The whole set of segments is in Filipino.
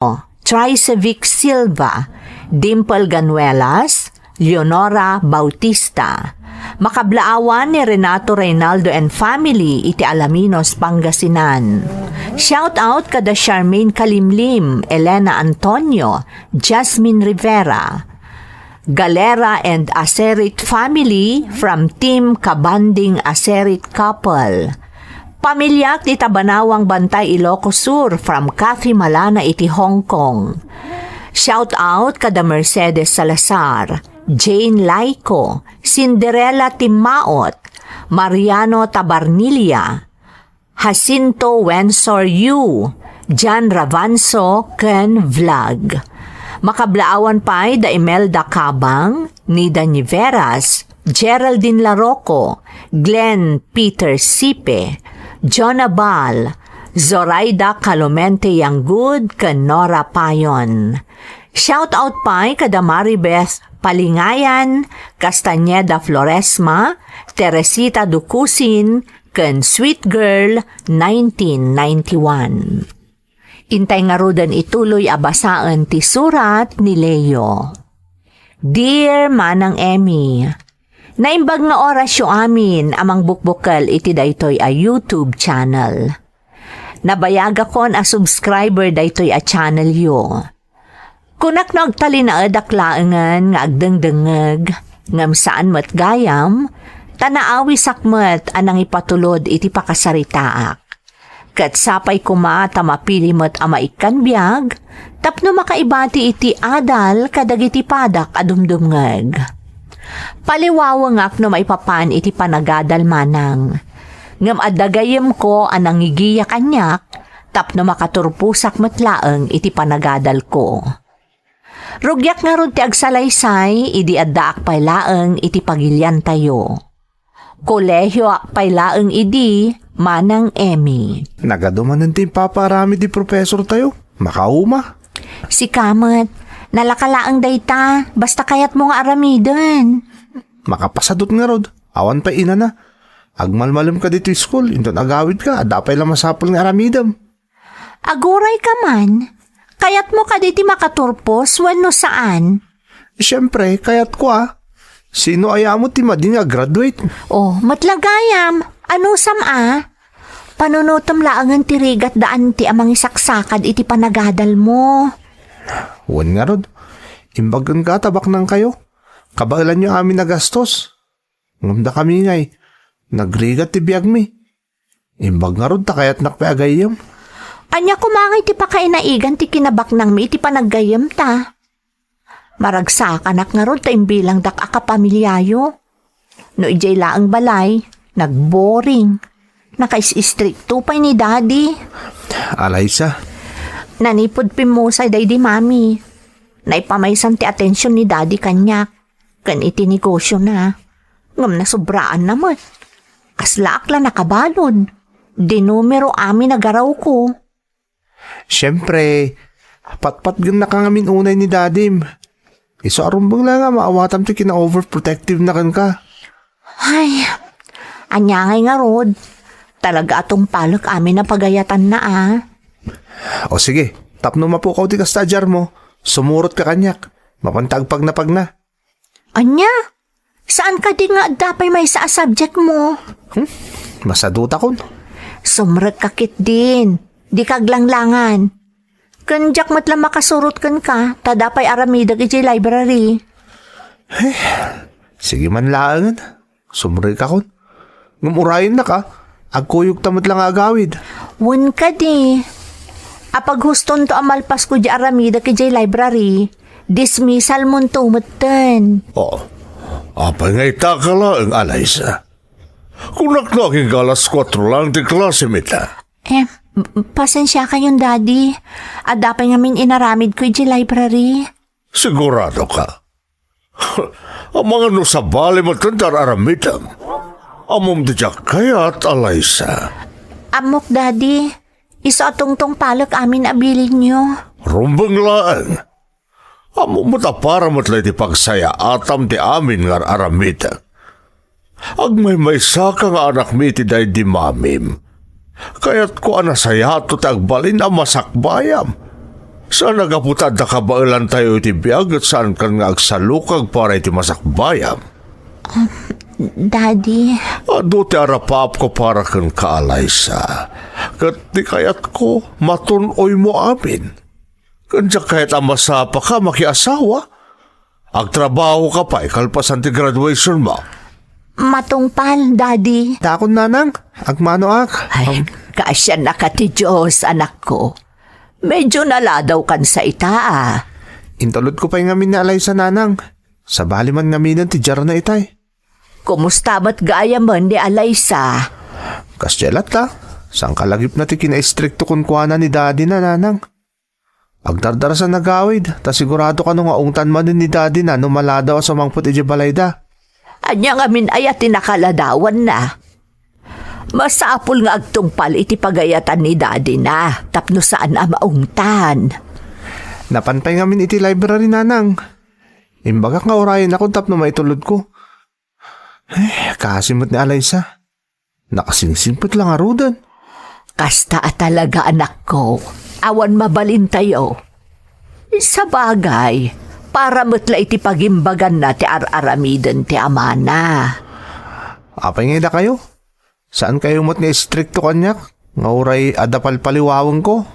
Tricevic Silva, Dimple Ganuelas, Leonora Bautista. Makablaawan ni Renato Reynaldo and family iti Alaminos, Pangasinan. Shout out kada Charmaine Kalimlim, Elena Antonio, Jasmine Rivera. Galera and Aserit family from Team Kabanding Aserit Couple. Pamilyak ti Tabanawang Bantay Ilocos Sur from Cathy Malana iti Hong Kong. Shout out kada Mercedes Salazar, Jane Laico, Cinderella Timaot, Mariano Tabarnilia, Jacinto Wensor Yu, Jan Ravanso ken Vlog. Makablaawan pa'y da Imelda Cabang, Nida Niveras, Geraldine Larocco, Glenn Peter Sipe, John Abal, Zoraida Calomente Yanggud, ken Nora Payon. Shout out pa'y kada Maribeth Palingayan, Castañeda Floresma, Teresita Ducusin, ken Sweet Girl 1991. Intay nga rudan ituloy abasaan ti surat ni Leo. Dear Manang Emmy, naimbag nga orasyo amin amang bukbukal iti daytoy a YouTube channel. Nabayaga kon a subscriber daytoy a channel yo. Kunak na agtalinaad aklaangan nga agdengdengeg, ngam saan mat gayam, tanaawi sakmet anang ipatulod iti pakasaritaak. Kat sapay kuma tamapili mo't ama ikan biyag, tapno makaibati iti adal kadag iti padak adumdumngeg. Paliwawangak no maipapan iti panagadal manang. Ngam adagayem ko anang igiya kanyak, tapno makaturpusak matlaeng iti panagadal ko. Rugyak nga ron ti agsalaysay, idi addaak paylaeng iti pagilyan tayo. Kolehyo ak paylaeng idi, Manang Emmy. Nagadumanan din paparami di professor tayo. Makauma. Si Kamat, nalakalaang dayta, basta kayat mo nga aramidon. Makapasadot nga rod. Awan pa ina na. Agmalmalam ka dito school, inton agawid ka, adapay lang masapol nga aramidam. Aguray ka man. Kayat mo ka diti makaturpos, wano saan? Siyempre, kayat ko Sino ayamo ti madi nga graduate? Oh, matlagayam. Ano sama? Panunutom laangan ti rigat daan ti amang isaksakad iti panagadal mo. Wan nga rod. Imbagan ka tabak nang kayo. Kabailan nyo amin nagastos. Ngamda kami ngay. Nagrigat ti biyag mi. Imbag nga rod takayat nakpeagayam. Anya kumangay ti pakainaigan ti kinabak nang mi iti panaggayam ta. Maragsakan nga rod ta imbilang dak akapamilyayo. No ijay laang balay, nagboring. Nakais-istrikto pa ni daddy. Alaysa. Nanipod pimusay day di mami. Naipamaysan ti atensyon ni daddy kanyak. Kan iti negosyo na. Ngam na sobraan naman. Kasla akla nakabalod. Di numero amin nagaraw ko. Siyempre, patpat gan nakangamin unay ni dadim. Iso arumbang lang maawatam ti kina-overprotective na kan ka. Ay, anyangay nga rod. Talaga atong palak amin na pagayatan na O sige, tapno mapukaw ti kastadyar mo. Sumurot ka kanyak. Mapantagpag na pag na. Anya? Saan ka di nga dapay may sa subject mo? Masaduta kon. Sumrek kakit din. Di kaglanglangan. Kanjak matlang makasurot kan ka, tadapay aramidag iti library. Sige man laangan. Sumri ka kon. Ngumurayin na ka. Agkuyog tamad lang agawid. Wan ka di. Apag huston to amalpas ko di aramidag iti library, dismissal mo tumatan. Apay ngay takala ang alaysa. Kung naknaking alas 4 lang di klase mita. Pasensya kayong daddy. Adapay ngamin inaramid ko iti library. Sigurado ka. Ang mga no sa bali mo tandar aramitam. Amom di jak kayat alaysa. Amok daddy. Iso atong palak amin abilin nyo. Rumbang laan. Amom mo ta para matlay ti pagsaya atam ti amin ngar aramita. Agmay saka nga anak mi ti day di mamim. Kaya't ko anasayato tagbalin ang masakbayam. Saan nagaputad na kabailan tayo iti biyag at saan ka nga agsalukag para iti masakbayam? Daddy, Ado ti arapap ko para kang kaalaysa. Kat di kayat ko matunoy mo amin. Kanya kahit amasapa ka makiasawa. Agtrabaho ka pa ikalpasan ti graduation mo. matungpal, Daddy. Dakon nanang, agmano ak. Ay, kasya na ka ti Diyos, anak ko. Medyo naladaw kan sa ita. Intulod ko pa yung ngamin na alay sa nanang. Sa bali man ngaminan ti jar na itay. Kumusta ba't gaya man di Alaysa? Kasyalat ta. Sang kalagip na ti kina-istrikto kun kuana ni daddy na nanang. Agdardara sa nagawid, ta sigurado ka nung aungtan man ni daddy na numaladaw sa mangput iji balayda. Anya nga min ay tinakaladawan na. Masapul nga agtungpal iti pagayatan ni daddy na, tapno saan maungtan. Napantay ngamin iti library nanang. Imbagak nga orayan ako tapno maitulod ko. Kasimot ni Alaysa. Nakasingsimpot lang arudan. Kasta talaga anak ko, awan mabalin tayo. Sa bagay, para mutla iti pagimbagan na ti ar-aramiden ti amana. Apay nga ida kayo? Saan kayo mo't nga istrikto kanyak? Nga oray adapal paliwawang ko.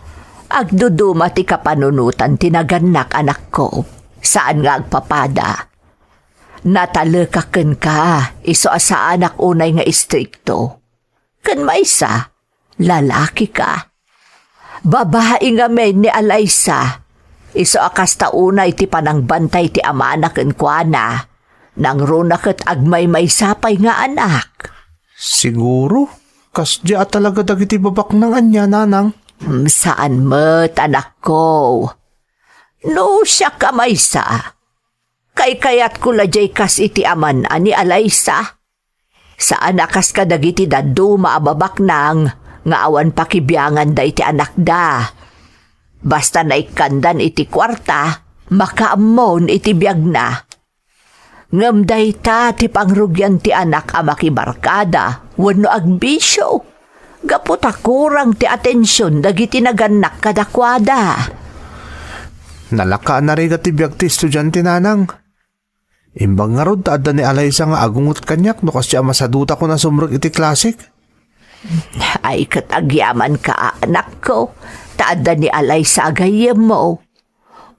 Agduduma ti kapanunutan tinaganak anak ko. Saan nga agpapada? Natalakaken ka, iso asa anak unay nga istrikto. Kan maisa, lalaki ka. Babae nga men ni Alaysa, iso akas taunay ti panangbantay ti ama anak kuana, nang runaket agmay may sapay nga anak. Siguro, kasya talaga dagiti babak ng anya nanang. Saan mo't anak ko? No siya kamaysa. Kay kayat ko lajay kas iti aman ani Alaysa. Saan akas kadagiti dadu maababak nang nga awan pakibiyangan da iti anak da. Basta naikandan iti kwarta, makaamon iti biyag na. Ngamday ta ti pangrugyan ti anak a makibarkada, wano agbisyo. Gaputa kurang ti atensyon dagiti naganak kadakwada. Nalaka na rin ti biyag ti estudyante nanang. Imbang nga rod taada ni Alaysa nga agungot kanyak no kasya masaduta ko na sumrog iti klasik. Ay katagyaman ka anak ko, taada ni Alaysa agayem mo.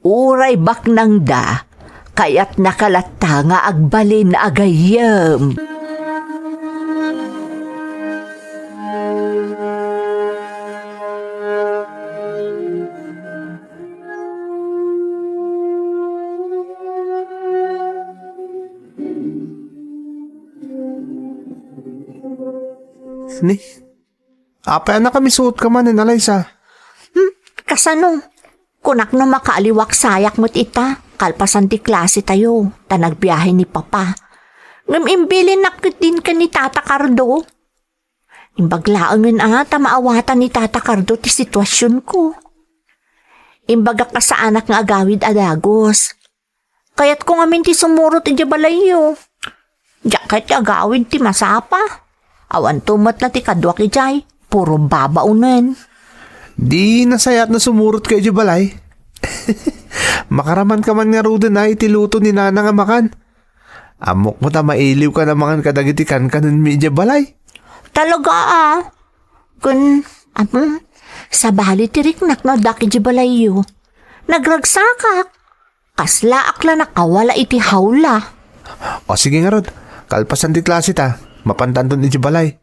Uray baknang da, kaya't nakalata nga agbalin agayem. Ni, apay na kami suot ka man ni Alaysa. Kasano? Kunak no makaaliwak sayak mo't ita, kalpasan ti klase tayo, tanagbiyahe ni papa. Ngam imbilin nakit din ka ni Tata Cardo. Imbaglaangan maawatan ni Tata Cardo ti sitwasyon ko. Imbaga ka sa anak nga agawid adagos. Kaya't kung amin ti sumurot iti balayo. Diyakat ti agawid ti masapa. Awan tumat na ti kadwak ijay, puro babaunan. Di nasayat na sumurot kayo di balay. Makaraman ka man nga rudo na itiluto ni nana nga makan. Amok mo ta mailiw ka na mangan kadagiti kankanan mi di balay. Talaga Kun, sa bali tiriknak na daki di balayo. Nagragsakak. Kasla akla nakawala iti hawla. O sige nga rod, kalpasan di klase ta. Mapantan doon iti balay.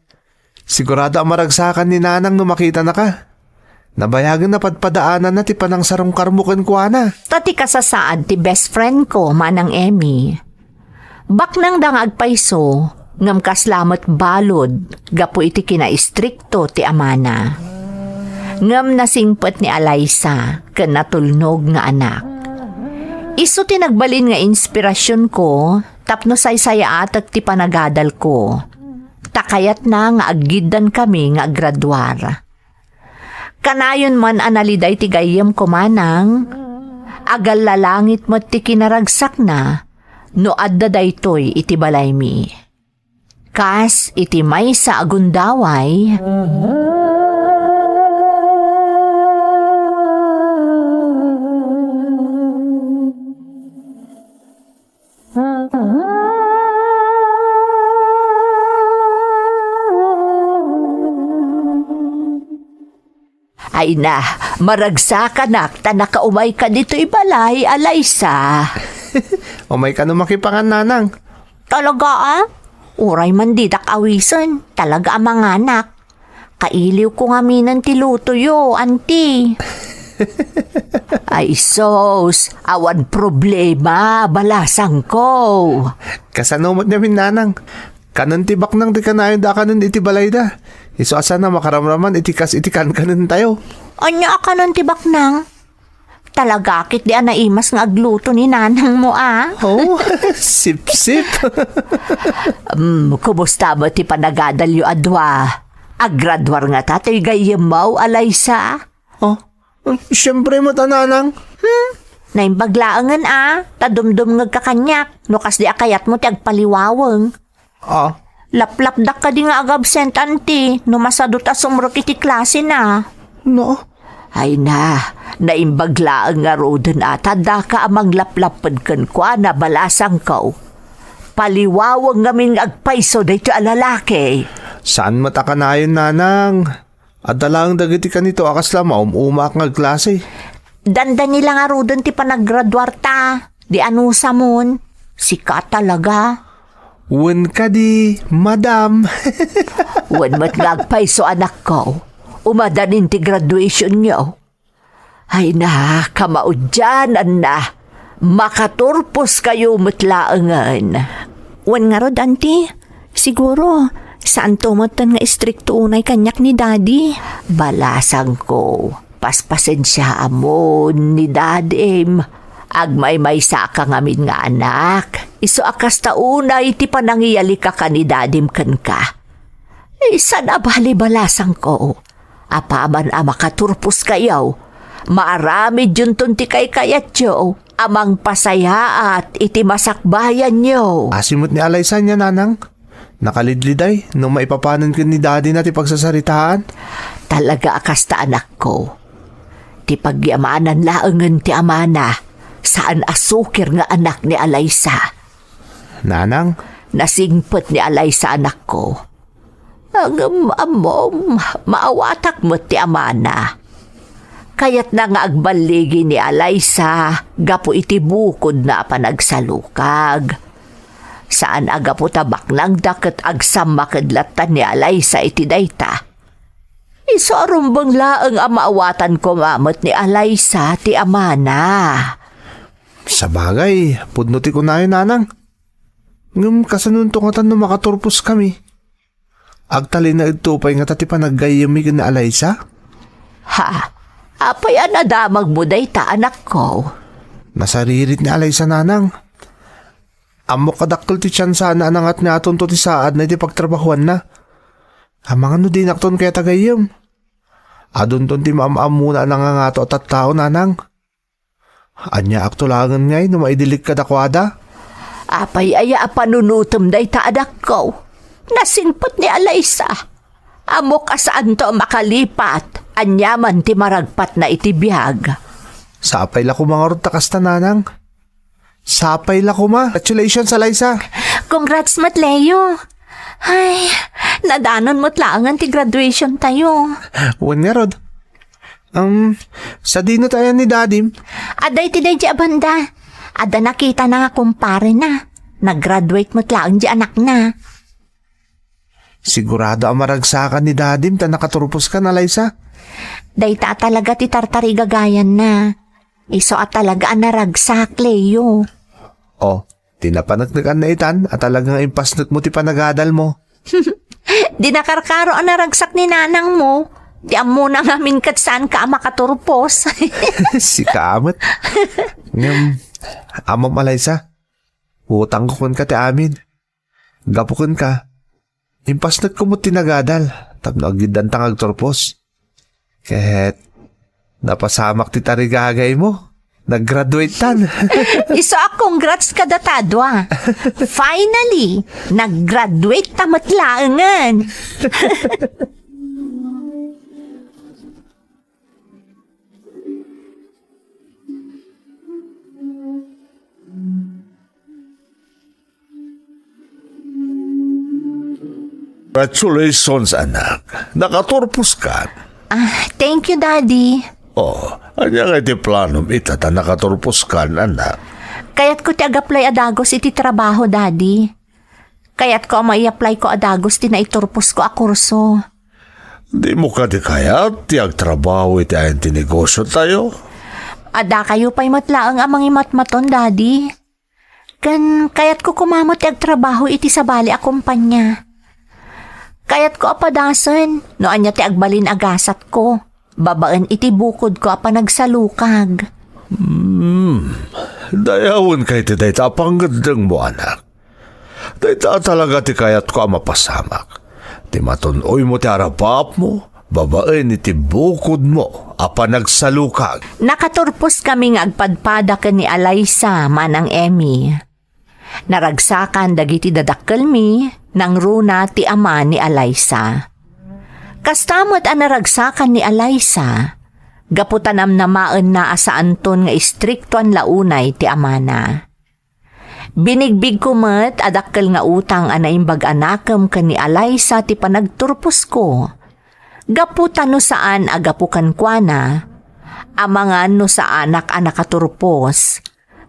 Sigurado ang maragsakan ni nanang no makita na ka. Nabayagan na padpadaanan na ti panang sarong karmukan ko na. Tati kasasaan ti best friend ko, Manang Emmy. Baknang dangag paiso, ngam kaslamat balod, gapo iti kinaistrikto ti amana. Ngam nasingpet ni Alaysa, ken natulnog nga anak. Iso ti nagbalin nga inspirasyon ko, tapno saysaya atak ti panagadal ko. Takayat na nga aggidan kami nga graduar. Kanayon man analiday ti gayem ko manang, agal lalangit mo ti kinaragsak na, no adda daytoy iti balay mi. Kas iti may sa agundaway, Ay na, maragsa ka nak, ta nakaumay ka dito'y balay, Alaysa. O may ka makipangan, nanang. Talaga ah? Uray man didak awisan, talaga ang mga anak. Kailiw ko nga minan ti lutoyo, auntie. Ay sos, awan problema, balasang ko. Kasanumot niya min, nanang. Kanan tibak nang di ka na da kanan iti balay da. Iso asa na makaramraman itikas itikan kanan tayo. Anya ka ng tibak nang? Talaga kit di anaimas nga agluto ni nanang mo ah. Oh, sip-sip. Kumusta mo ti panagadalyo adwa? Agradwar nga tatay gayemaw, Alaysa. Oh, siyempre mo tananang. Naimbaglaangan ah, tadumdum nga kakanyak, no kas di akayat mo ti agpaliwawang. Ah, Laplap dak ka di nga agabsent anti, no masadot asumrok iti klase na. no. Ay na, naimbaglaang nga roden ata, da ka amang laplapad kan kwa na balasang ko. Paliwawang ngamin agpaiso dito alalaki. Saan mataka na yun, nanang? Adalang dagiti ka nito akas lama umak nga klase. Danda nila nga roden ti panaggraduar ta, di anusa mon. Sika talaga. Wen ka di, madam. Wan mat ngagpaiso anak ko. Umadanin ti graduation nyo. Ay na, kamaod dyan, na. Makaturpos kayo matlaangan. Wan nga rod, auntie. Siguro, saan tumatan nga istrikto unay kanyak ni daddy? Balasang ko. Paspasensya amon ni dadim. Agmay-may sa ka ngamin nga anak. Iso akas taunay ti panangiyali ka ni dadim kan ka. Isa na bali-balasang ko. Apaman makaturpos kayaw. Maarami dyan ti kay kayat yo. Amang pasaya at iti masakbayan nyo. Asimot ni Alaysa niya, nanang. Nakalidliday, nung maipapanan ka ni daddy na ti pagsasaritaan. Talaga akas ta anak ko. Ti pagyamanan laangan ti amana. Saan asukir nga anak ni Alaysa. Nanang, Nasingpot ni Alaysa anak ko. Ang amom, maawatak mo ti amana. Kayat na nga agbaligi ni Alaysa, gapo iti bukod na panagsalukag. Saan agapo tabak lang daket agsamakadlatan ni Alaysa iti dayta. Iso arumbang laang amaawatan ko mamot ni Alaysa ti amana. sa bagay, pudnuti ko na yun, nanang. Ngum kasanuntungatan no makaturpos kami. Agtali na itupay nga tati panaggayami na Alaysa. Ha? Apay anadamag mo dayta anak ko. Nasaririt ni Alaysa, nanang. Amo kadakkel ti tiyan sana anangat nga aton to ti saad na iti pagtrabahuan na. Amang ano din akton kaya tagayam. Adon ton ti maam-am muna nangangato at tao, nanang. Anya aktulangan ngay no maidilig ka dakwada. Apay aya panunutom dayta anak ko. Nasingpot ni Alaysa. Amo ka saan to makalipat. Anyaman ti maragpat na itibiyag. Sapay la ko mga takas ta, nanang. Sapay la ko ma. Congratulations, Alaysa. Congrats, Matleo. Ay, nadanon mo't laangan ti graduation tayo. Wan nga, Rod. Sa dino tayo ni Dadim. Aday ti day di abanda. Ada nakita na nga kumpare na. Nag-graduate mo't laang di anak na. Sigurado ang maragsakan ni Dadim ta nakaturpos ka na, Alaysa. Dayta talaga ti tartari gagayan na. Iso at talaga ang naragsak, Leo. Oh, tinapanagnagan na itan at talagang impasnot mo ti panagadal mo. Di nakarkaro ang naragsak ni nanang mo. Di amo na ngamin kat saan ka makaturpos. Si Kaamot. Amam, Alaysa. Utang ko kun ka ti amin. Gapukon ka. Impasnot ko mo tinagadal. Tapno agidan tang agturpos. Kahit napasamak ti tarigagay mo. Nag-graduate tan. Iso congrats ka datadwa. Finally, nag-graduate tamat laangan. Congratulations, anak. Nakaturpos ka. Thank you, Daddy. Oh, anya nga iti planom itata nakaturpos ka, anak. Kayat ko ti ag-apply adagos iti trabaho, Daddy. Kayat ko may apply ko adagos ti naiturpos ko a kurso. Di mo ka di kayat, ti agtrabaho iti ayan ti negosyo tayo. Ada kayo pa'y matlaang amang imatmaton, Daddy. Kayat ko kumamot ti agtrabaho iti sabali a kumpanya. Kayat ko apadasan, no anya ti agbalin agasat ko. Babaan iti bukod ko apa nagsalukag. Dayawon kay ti dayta panggandang mo, anak. Dayta talaga ti kayat ko ang mapasamak. Ti matunoy mo ti arapap mo, babaen iti bukod mo, apa nagsalukag. Nakaturpos kami nga agpadpada ken ni Alaysa manang Emmy. Naragsakan dagiti dadakkel mi nang runa ti ama ni Alaysa. Kastamot ang naragsakan ni Alaysa, gaputanam na maan na asaanton nga istriktuan launay ti amana. Binigbig ko met adakkel nga utang anaimbag anakam ken ni Alaysa ti panagturpos ko. Gaputan no saan agapukan kuana, amangan no sa anak nakaturpos.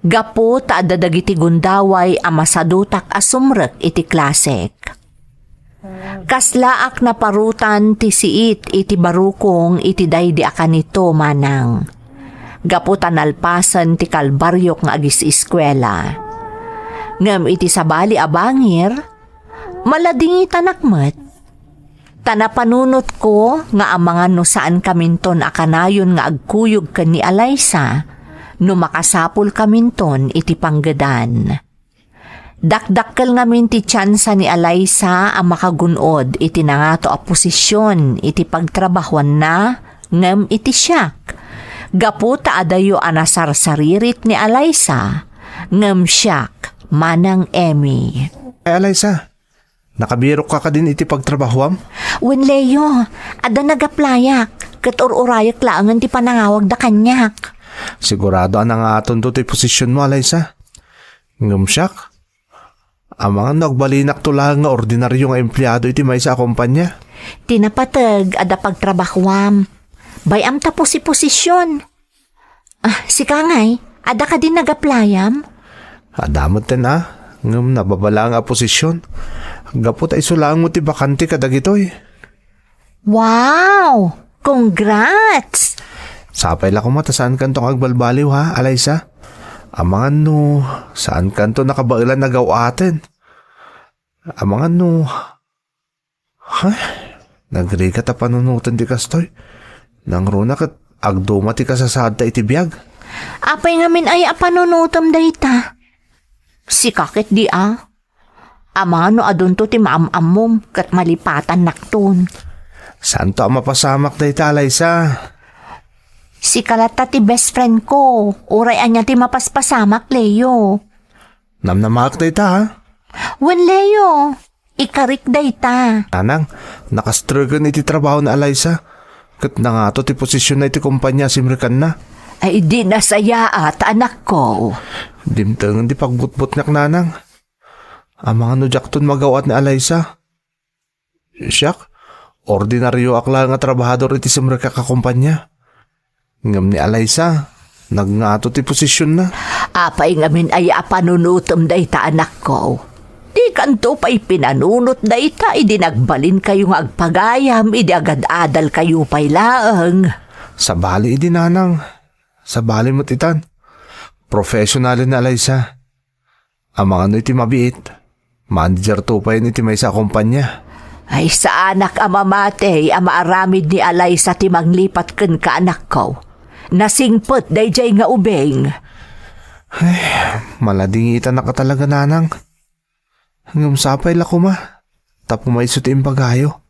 Gapu ta adadagiti gundaway a masadutak asumrek iti klasek. Kaslaak na parutan ti siit iti barukong iti daydi akanito manang. Gaputan alpasan ti kalbaryok nga agis eskwela. Ngem iti sabali abangir, maladingi tanakmet. Tanapanunot ko nga amangan no saan kaminton akanayon nga agkuyog ken ni Alaysa, no makasapul kaminton iti panggedan. Dakdakkel ngamin ti tsansa ni Alaysa ang makagunod iti nangato a posisyon iti pagtrabahuan na ngem iti siyak. Gaputa adayo anasarsaririt ni Alaysa ngem siyak manang Emmy. Ay, Alaysa, nakabiro ka din iti pagtrabahuam? Wen Leo, ada nagaplayak ket ururayak laangan ti panangawag da kanyak. Sigurado ang nangaton to ti posisyon mo, Alaysa. Ngumsyak, ang mga nagbalinak to lang nga ordinaryo nga empleyado iti may sa kumpanya. Tinapatag ada pagtrabahuam. Bayam tapos si posisyon. Si Kangay, ada ka din nagaplayam? Adamot ten ngum nababala nga posisyon. Gapot ay sulang mo ti bakante kadagitoy. Wow! Congrats! Sapay la kumata saan kanto agbalbaliw ha, Alaysa? Amangan no, saan kanto nakabailan nagawaten? Amangan no, nagrigat a panunutan ti kastoy. Nang runa kat agduma ti kasasad ta iti biyag. Apay ngamin ay apanunutom dayta. Si kakit di Amano adunto ti maamamom kat malipatan nakton. Saan to ang mapasamak dayta, Alaysa? Si Kalata ti best friend ko. Uray anya ti mapaspasamak, Leo. Namnamak dayta ha? Wen Leo, ikarik dayta. Anang, nakastruggle iti trabaho na Alaysa. Kat na nga to ti posisyon na iti kumpanya simrikan na. Ay di nasaya at anak ko. Dimtangan di pagbutbut nak nanang. Ang mga nujakton magawat ni Alaysa. Siyak, ordinaryo akla nga trabahador iti simrika kakumpanya. Ngam ni Alaysa, nagngato ti posisyon na. Apay ngamin ay apanunutom dayta anak ko. Di kanto pa'y pinanunot dayta, idi nagbalin kayo nga agpagayam, idi agad adal kayo pa'y laang. Sa bali idi nanang. Sa bali mo titan. Professionalin na Alaysa. Ang mga no iti mabiit. Manager to pa yun iti may sa kumpanya. Ay sa anak amamate, amaaramid ni Alaysa ti manglipat ken ka anak ko. Nasingpot dayjay nga ubeng. Maladingita na ka talaga nanang. Hanggang sapay la kuma. Tapo may sutim pagayo.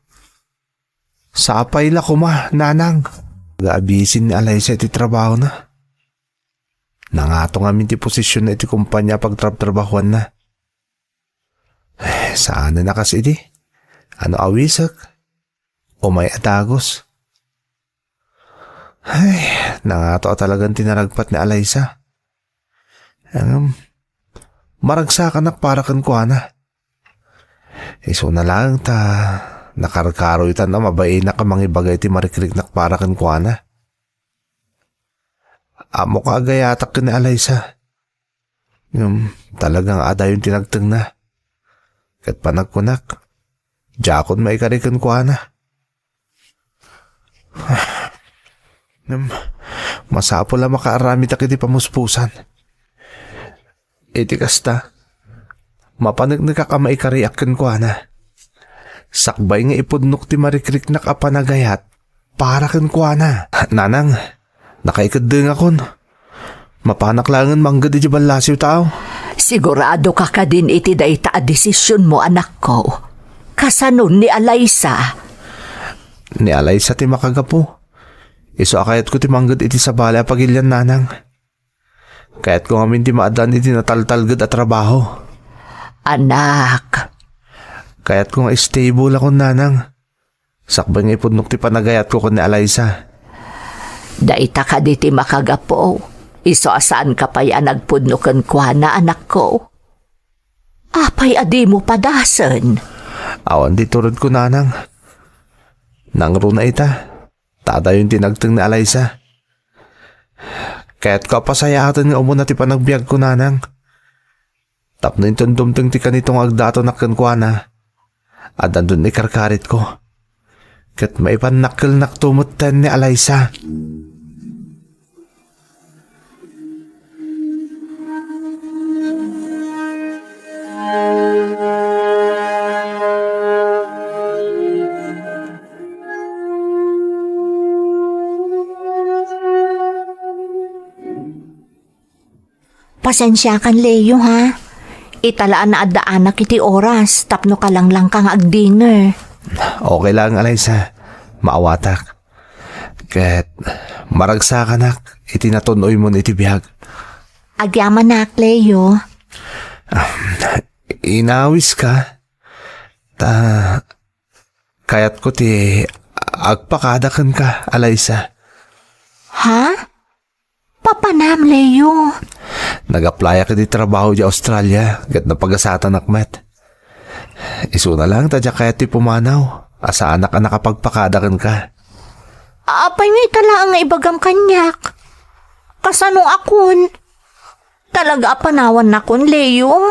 Sapay la kuma, nanang. Gaabisin ni Alaysa iti trabaho na. Nangato nga ti posisyon na iti kumpanya pagtrabahuan na. Saan na kasi di? Ano awisak? O may atagos? Ay, nangato talagang tinaragpat ni Alaysa. Maragsakan na para kan kuha na. So na lang ta, nakarkaro itan na mabay na kamang ibagay ti marikriknak para kan kuana. Amo ka agayatak ka ni Alaysa. Talagang ada yung tinagtang na. Kat panagkunak, jakon maikarikan kuana. Masapo lang makaarami ta kiti pamuspusan. Iti kasta, mapanagnaga ka maikariakan kuana. Sakbay nga ipudnok ti marikriknak a panagayat para kan kuana. Nanang, nakaikadeng akon. Mapanaklangan manggad di balasiw tao. Sigurado ka ka din iti dayta a desisyon mo, anak ko. Kasanon ni Alaysa. Ni Alaysa ti makagapo. Iso akayat ko ti manggad iti sa bala pagilyan, nanang. Kayat ko ngamin ti maadan iti nataltalgad at trabaho. Anak, Kayat ko nga stable ako, nanang. Sakbay nga ipudnok ti panagayat ko ni Alaysa. dayta ka diti makagapo. Iso asaan ka pa'y nagpudnokan kwa na, anak ko. Apay adi mo padasan. Awan di turod ko, nanang. Nangro na ita. Tada yung tinagtang ni Alaysa. Kaya't ko pasayatan nga umuna ti panagbiag ko, nanang. Tapno yung tundumtang ti kanitong agdato nakkan kwa na. At andun ni karkarit ko. Kat maipan nakil naktumutan ni Alaysa. Pasensya kan, Leo, ha? Italaan na addaanak iti oras, tapno ka lang kang ag-dinner. Okay lang, Alaysa. Maawatak. Kat maragsakan iti natunoy mo iti biyag. Agyaman nak, Leo. Inawis ka. Kayat ko ti agpakadakan ka, Alaysa. Ha? Papanam, Leo. Nag-apply ka di trabaho di Australia. Gat napagasatan akmet. Iso na lang tadya kaya ti pumanaw. Asa anak ka nakapagpakadakan ka. Apay nga itala nga ibagam kanyak. Kasanong akon? Talaga apanawan na kon, Leo.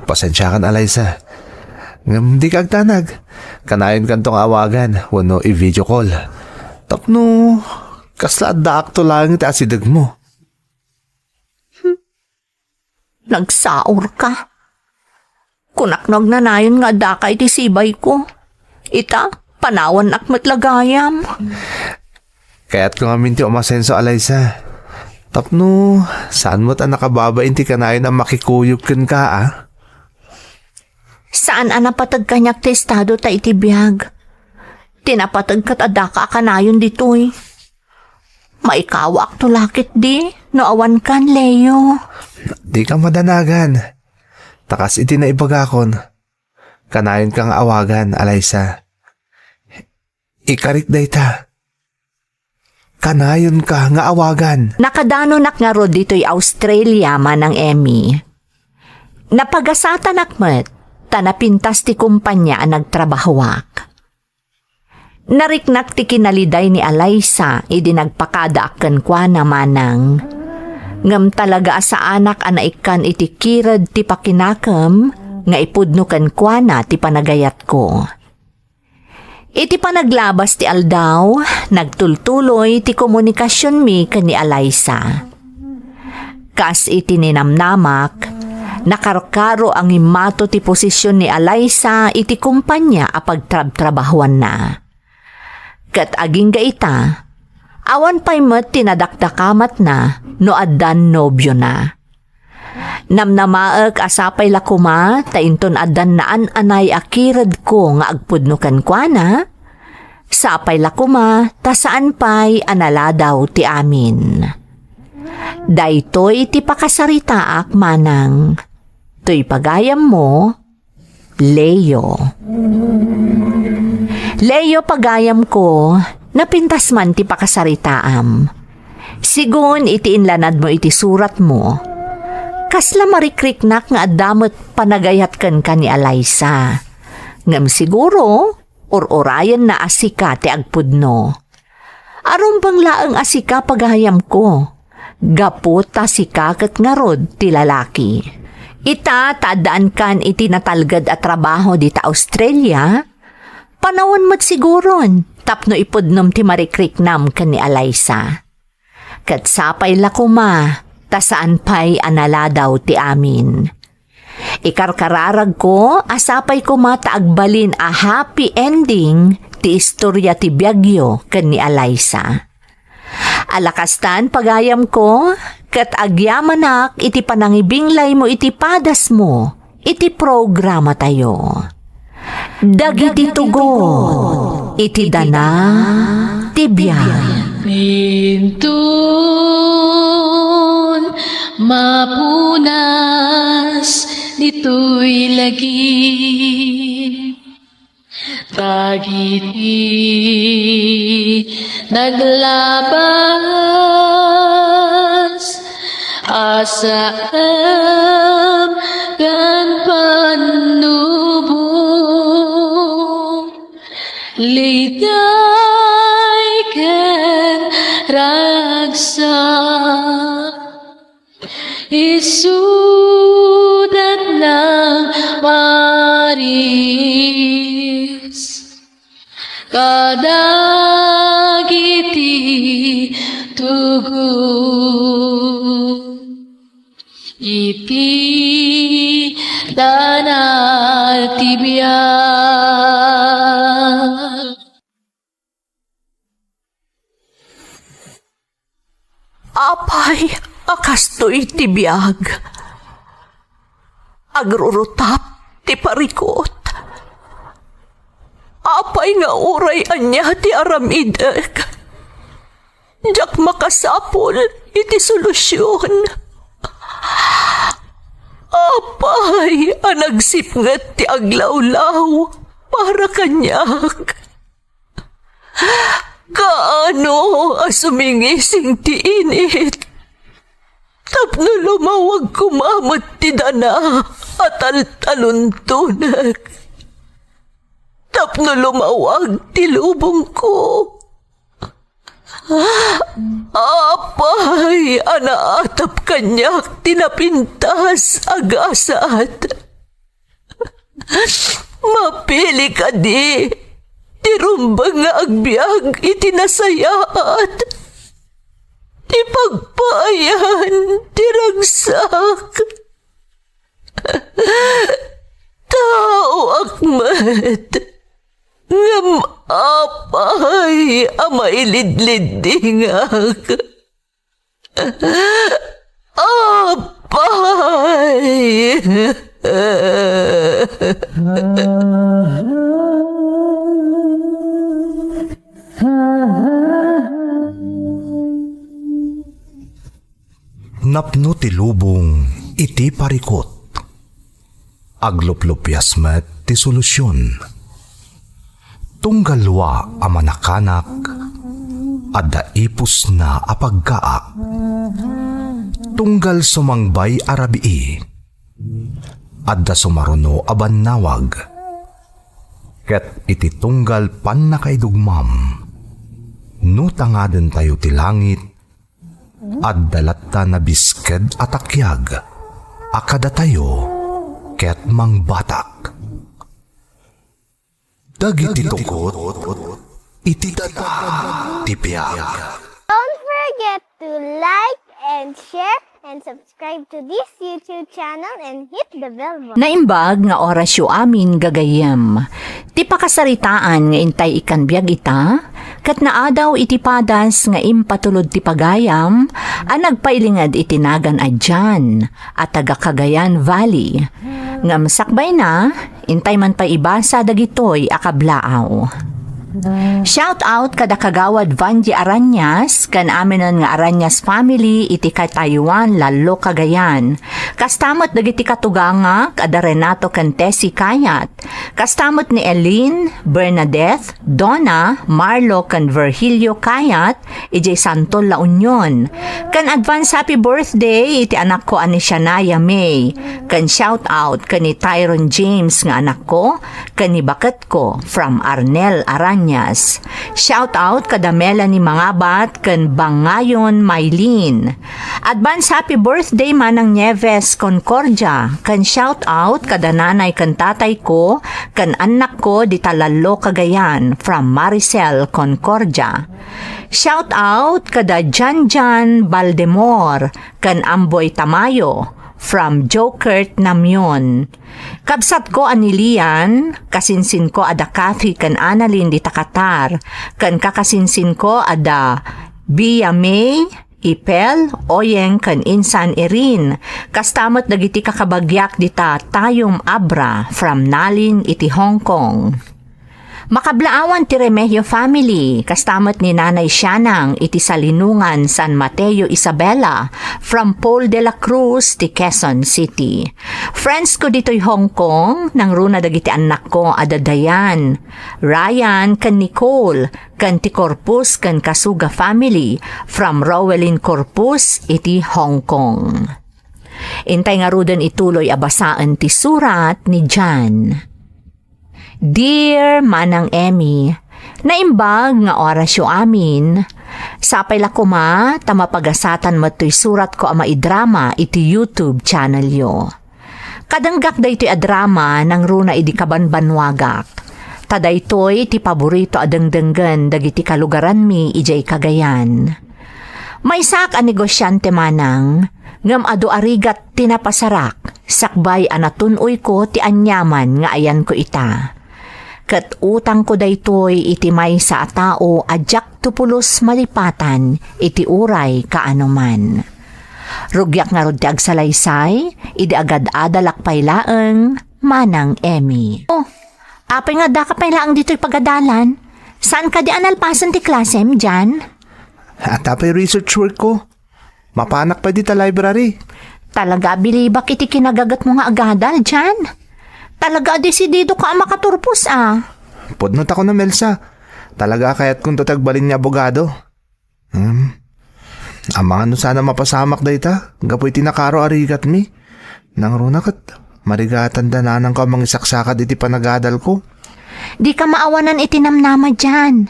Pasensya kan, Alaysa. Ngam di kagtanag. Kanayon kan tong awagan. Wano i-video call. Tapno, kasla adda akto lang ti asidag mo. Nagsaor ka. Kunaknog na nayon nga dakay ti sibay ko. Ita, panawan akmat lagayam. Kaya't ko nga minti umasenso, Alaysa. Tapno, saan mo ta nakababain ti kanayon ang makikuyog kan ka, ah? Saan napatag kanyak ti estado ta iti biyag? Tinapatag kat adaka kanayon ditoy. Maikawak to lakit di, no awan kan, Leo. Di ka madanagan. Takas iti na ibagakon. Kanayon kang awagan, Alaysa. Ikarit dayta. Kanayon ka nga awagan. Nakadano nak nga ro dito'y Australia manang Emmy. Napagasatan akmet, tanapintas ti kumpanya ang nagtrabahawak. Nariknak ti kinaliday ni Alaysa, idi nagpakadaakan kwa namanang. Ngam talaga sa anak anaikan iti kirad ti pakinakam, nga ipudnukan kwa na ti panagayat ko. Iti panaglabas ti aldaw, nagtultuloy ti komunikasyon mi ken ni Alaysa. Kas iti ninamnamak, nakarkaro ang imato ti posisyon ni Alaysa iti kumpanya a pagtrab-trabahuan na. Kat aging gaita, awan pa'y met tinadakdakamat na no addan nobyo na. Namnamaek asapay lakuma, tainton addan naan anay akirad ko nga agpudnukan kwa na, sapay lakuma, tasaan pa'y analadaw ti amin. Daytoy ti pakasaritaak manang, to'y pagayam mo, Leo. Leo, pagayam ko, napintas man ti pakasaritaam. Sigun iti inlanad mo iti surat mo. Kasla marikriknak nga adamot panagayat kan ka ni Alaysa. Ngam siguro, orayan na asika ti agpudno. Aron bang laang asika paghayam ko. Gapot ta sika ket ngarod ti lalaki. Ita tadaan kan iti natalgad at trabaho di ta Australia. Panawon mat siguron, tapno ipudnom ti marikriknam kan ni Alaysa. Kat sapay lakuma, ta saan pa'y anala daw ti amin. Ikarkararag ko, asapay ko mataagbalin a happy ending ti istorya ti Biagyo kan ni Alaysa. Alakastan pagayam ko, kat agyamanak iti panangibinglay mo iti padas mo, iti programa tayo. Dagiti tugon, iti dana, ti biyag. Pintun mapunas dito'y lagi Dagiti naglabas asam kan panubong ligay ken ragsak isudat ng maris kadagiti tugon iti danal tibiyag. Apay, akastoy ti biyag. Agrurutap ti parikot. Apay nga uray anya ti aramidek. Diyak makasapol iti solusyon. Apay, anagsipngat ti aglawlaw para kanyak. Kaano asumingising ti init? Tapno lumawag kumamot ti dana at taluntunak. Tapno lumawag ti lubong ko. Apay, anaatap kanyak tinapintas agasat. Mapili ka di. Tirumbang nga agbyag itinasayaat. Ipagpayan, tiragsak. Tao akmat. Ngam apay, amailidlidingak. Apay. Napno ti lubong iti parikot. Agluplupyas met ti solusyon. Tunggalwa a manakanak adda ipus na apagkaak. Tunggal sumangbay arabii adda sumaruno abannawag. Ket iti tunggal pan nakaidugmam no tangaden tayo ti langit at dalatta na bisked at akyag, akada tayo, ket mang batak. Dagiti tukot, iti dana, tipiyag. Don't forget to like and share and subscribe to this YouTube channel and hit the bell button. Naimbag nga orasyo amin gagayem. Ti pakasaritaan nga intay ikan biyag ita, kat naadaw iti padas nga impatulod ti pagayam, ang nagpailingad itinagan adyan, at taga Cagayan Valley. Ngam sakbay na, intay man pa ibasa dagitoy akablaaw. Shout out kada kagawad Vanji Aranyas, kan aminan nga Aranyas family iti kay Taiwan, lalo Cagayan. Kastamot dagiti katugangak ada Renato Cantesi kayat. Kastamot ni Eileen, Bernadette, Donna, Marlo kan Virgilio kayat, ijay Santol La Union. Kan advance happy birthday iti anak ko ani Shania May. Kan shout out kan ni Tyron James nga anak ko, kan ni Baket ko from Arnel Aranyas. Shout out kada Melanie Mangabat kan Bangayon Maylin. Advance happy birthday manang Nieves Concordia. Kan shout out kada nanay kan tatay ko, kan anak ko di Talalo Cagayan from Maricel Concordia. Shout out kada Janjan Baldemor kan Amboy Tamayo from Jokert Namyon. Kabsat ko anilian, kasinsin ko ada Kathy kan Annalyn di Takatar, kan kakasinsin ko ada Bia May, Ipel, Oyeng kan Insan Erin. Kastamot dagiti kakabagyak dita Tayom Abra from Nalin iti Hong Kong. Makablaawan ti Remehio family, kastamot ni Nanay Sianang iti Salinungan San Mateo Isabela from Paul de la Cruz ti Quezon City. Friends ko dito'y Hong Kong, nang runa dagiti anak ko ada Dayan, Ryan kan Nicole, kan ti Corpus kan Kasuga family from Rowelin Corpus iti Hong Kong. Intay nga rudan ituloy abasaan ti surat ni Jan. Dear Manang Emmy, naimbag nga orasyo amin, sapay la kuma tamapagasatan mo to'y surat ko ama idrama iti YouTube channel yo. Kadanggak da ito'y adrama nang runa idi kabanbanwagak. Taday to'y ti paborito adengdenggen dagiti kalugaran mi ijay Cagayan. May sak a negosyante manang, ngam ado arigat tinapasarak, sakbay anatunoy ko ti anyaman nga ayan ko ita. Kat utang ko daytoy iti may sa tao adyak tupulos malipatan iti uray kaanuman. Rugyak nga rod ti agsalaysay, idi agad adalak paylaeng Manang Emmy. Oh, apay nga da ka paylaeng dito'y pagadalan? Saan ka di analpasan ti klasem dyan? At apay research work ko. Mapanak pa di ta library. Talaga bilibak iti kinagagat mo nga agadal dyan? Talaga desidido ka makaturpos Podnot ako na Melsa. Talaga kaya't kung tatagbalin niya abogado. Amang ano sana mapasamak da ita. Gapoy tinakaro arigat mi. Nang runakat, marigatan dananang ko amang isaksakad iti panagadal ko. Di ka maawanan itinamnama dyan.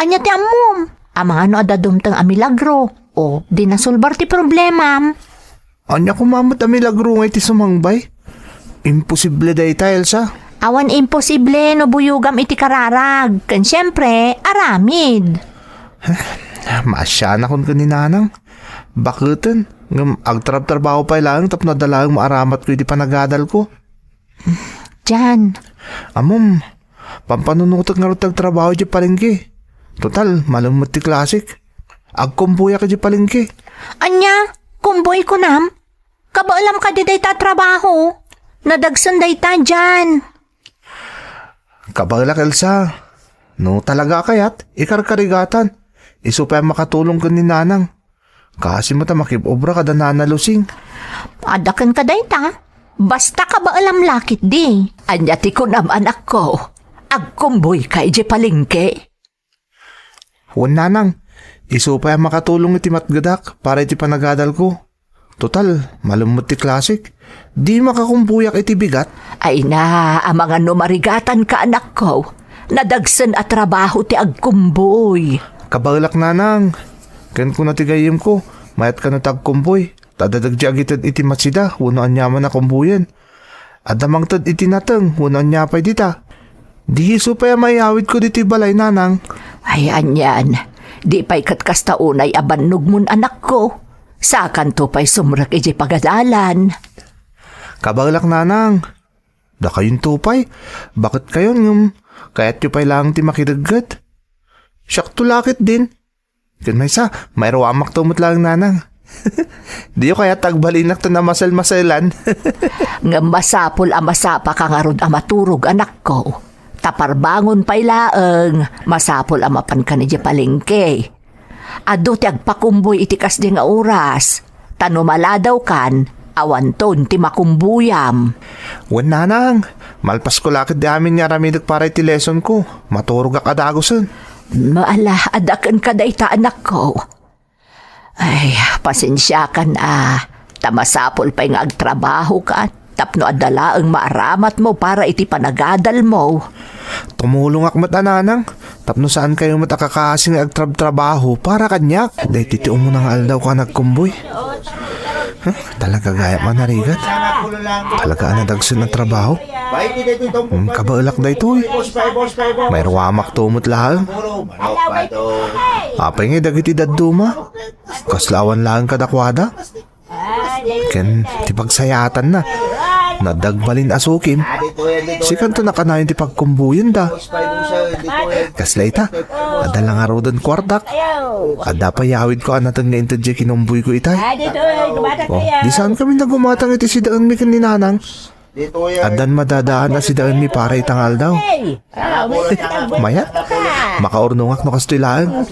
Anya ti amom. Amang ano adadumtang amilagro. O, di nasulbar ti problema. Anya kumamot amilagro nga iti sumangbay. Imposible da ita, Elsa. Awan imposible no buyugam iti kararag. Kan siyempre, aramid. Masya na kun kaninanang. Bakutin, ngam agtrab-trabaho pa ilang tap nadalang maaramat ko iti panagadal ko. Diyan. Amom, pampanunutok nga rutag trabaho di palengke. Total, malumot ti klasik. Agkumbuya ka di palengke. Anya, kumboy ko nam. Kabaalam ka di day ta trabaho. Nadagsan day ta dyan. Kabalak, Elsa. No talaga kayat, ikarkarigatan. Isupay makatulong ka ni nanang. Kasi mo ta makipobra ka da nanalusing. Adakan ka day ta. Basta ka ba alam lakit di? Anyati ko nam anak ko. Agkumboy ka ije palengke. Huwag nanang, isupay makatulong iti matgadak para iti panagadal ko. Total, malumot ti klasik. Di makakumpuyak iti bigat. Ay na, ang mga numarigatan ka anak ko. Nadagsan at trabaho ti agkumboy. Kabalak nanang. Ken ko natigayim ko, mayat ka na tagkumboy. Tadadagdi agitad iti matsida, unaan nyaman na kumbuyan. Adamang tad iti nateng, unaan nyapay dita. Di supaya mayawid ko diti balay nanang. Ay anyan, di pa'y katkasta unay abannog mun anak ko. Sakan to pa'y sumrak iji pagadalan. Kabalak nanang. Da kayong tupay. Bakit kayo ngam? Kaya't yu pa'y lang ti makidaggat. Siyak tulakit din. Kan may sa, may rawamak tumot lang nanang. Di yu kaya tagbalinak to na masal-masalan. Ngam masapol amasapa ka nga rod amaturog anak ko. Taparbangon pa'y laeng, masapol amapan ka ni palengke. Ado ti agpakumboy iti kas di nga oras. Tanumala daw kan, Awanton ti makumbuyam. Wen nanang, malpas ko lakit di amin niya ramidag para iti lesson ko. Maturog ak adagosan. Maala, adakan ka da ita anak ko. Ay, pasensya ka na. Tamasapol pa yung agtrabaho ka. Tapno adala ang maaramat mo para iti panagadal mo. Tumulong ak matananang. Tapno saan kayo matakakasing agtrabaho para kanyak. Dahil titiong mo nang aldaw ka nagkumboy. Talaga gaya manarigat. Talaga anadagsin ng trabaho. Kabailak da ito eh. May ruwamak tumot lahal. Apay nga dagiti daduma. Kaslawan lang kadakwada. Ken tipagsayatan na. Nadagbalin asukim. Sikan to nakanayon ti pagkumbuyin da. Kaslay ta. Adala nga ro doon kwartak. Ada pa yawid ko anatang nga intadya kinumbuy ko itay. Di saan kami nagumatang iti si daan mi kaninanang. Adan madadaan na si daan mi para itangal daw. Mayat? Makaurnungak no kastilaan.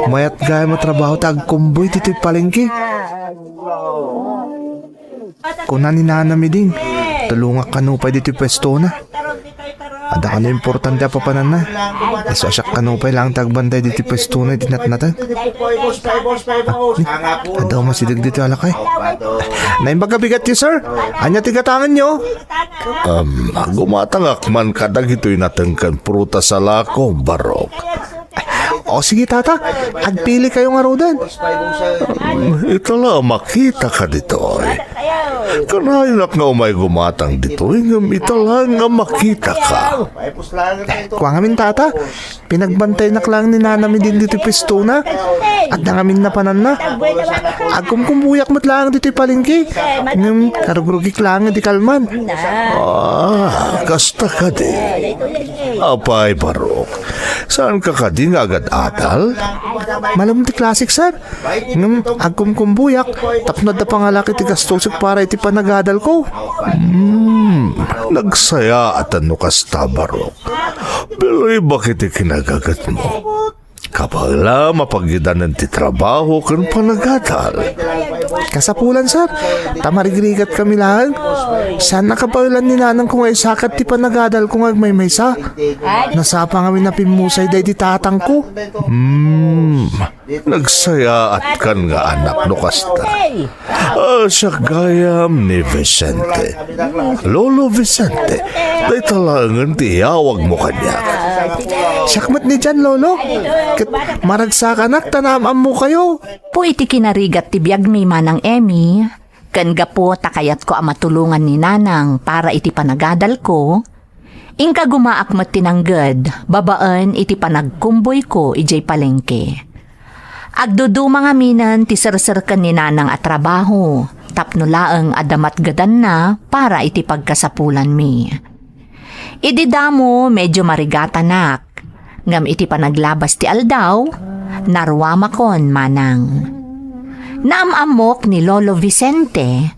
Mayat gaya mo trabaho tagkumbuy tito'y palengke. Kuna ni nanamiding, tulungak kanupay dito'y pwesto na. Ada ka na importante pa panan na. Eso asyak kanupay lang tagbanday dito'y pwesto na itinatnatan. Ada ko masidag dito alakay. Naimbaga bigat niyo sir. Anya tigatangan nyo? Gumatangak man kadag ito'y natangkan prutas sa lako, Barok. O sige tata, agpili kayo nga rodan. Ito lang makita ka dito. Kanayinak nga umay gumatang dito. Ito lang nga makita ka. Kuha ngamin tata, pinagbantay na lang ni nanami din dito pisto na. At nangamin na panan na. Agkumkumbuyak mo't lang dito palingki. Ngam karugrugik lang di kalman. Kasta ka din. Apay, Barok. Saan ka din agad atal? Malam ti classic sir. Ngam agkumkumbuyak. Tapnod na pangalaki ti gastosik para iti panagadal ko. Nagsaya at ano kasta, Barok. Pero bakit ikinagagat mo? Kapag mapaggidanan ti trabaho kan panagadal. Kasapulan sir, tamarigrigat kami lang. Saan nakapawilan ni nanang kung ay sakat ti panagadal kung may maysa. Nasapa kami na pimusay day di tatang ko. Nagsaya at kan nga anak no kasta. Siya gayam ni Vicente. Lolo Vicente, day talangan ti yawag mo kanya. Sakmat ni dyan lolo. Maragsak anak, tanaman mo kayo. Po iti kinarigat ti biyag mi manang Emmy. Kan gapo takayat ko amatulungan ni nanang para iti panagadal ko. Ingka gumaak mat tinangged, babaan iti panagkumboy ko ijay palengke. Agduduma nga minan ti serserken ni nanang at trabaho, tapno laeng adamat gadan na para iti pagkasapulan mi. Ididamo medyo marigatanak, ngam iti panaglabas ti aldaw, narwamakon manang. Naamamok ni Lolo Vicente,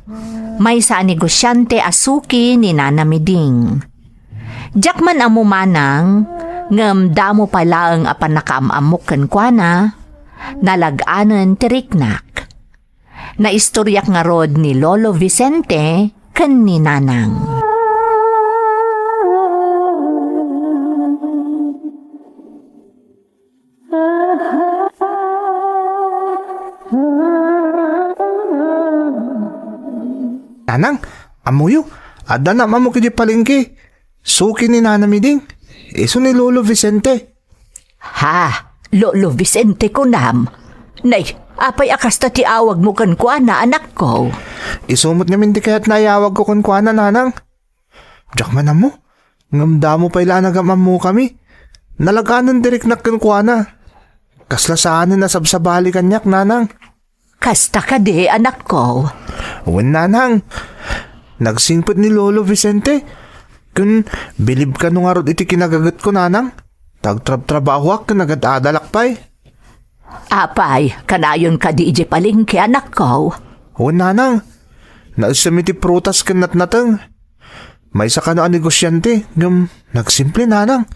may sa negosyante asuki ni Nana Miding. Jakman amo manang, ngam damo pala ang apan nakaamamok kan kuana, nalaganan tiriknak. Naistoryak nga rod ni Lolo Vicente kan ni nanang. Nanang, amuyo. Ada na mo kiti palengke. Suki ni nanamiding. Iso ni Lolo Vicente. Ha, Lolo Vicente ko nam. Nay, apay akasta ti awag mo kan kuana anak ko. Isumot namin di kaya't nayawag ko kun kuana nanang. Jakman na mo. Ngamda mo pa ilanagam mo kami. Nalaganan direk na kun kuana. Kaslasaanan na sabsabali kanyak nanang. Kasta ka di anak ko. Uwan nanang. Nagsingpot ni Lolo Vicente. Kun bilib ka nung arot iti kinagagat ko nanang. Tagtrab-trabahwak ka nagadadalakpay. Apay, kanayon ka di ije palengke anak ko. Uwan nanang. Naisamiti prutas kan natnatang. May sa kano ang negosyante. Ngam nagsimple nanang.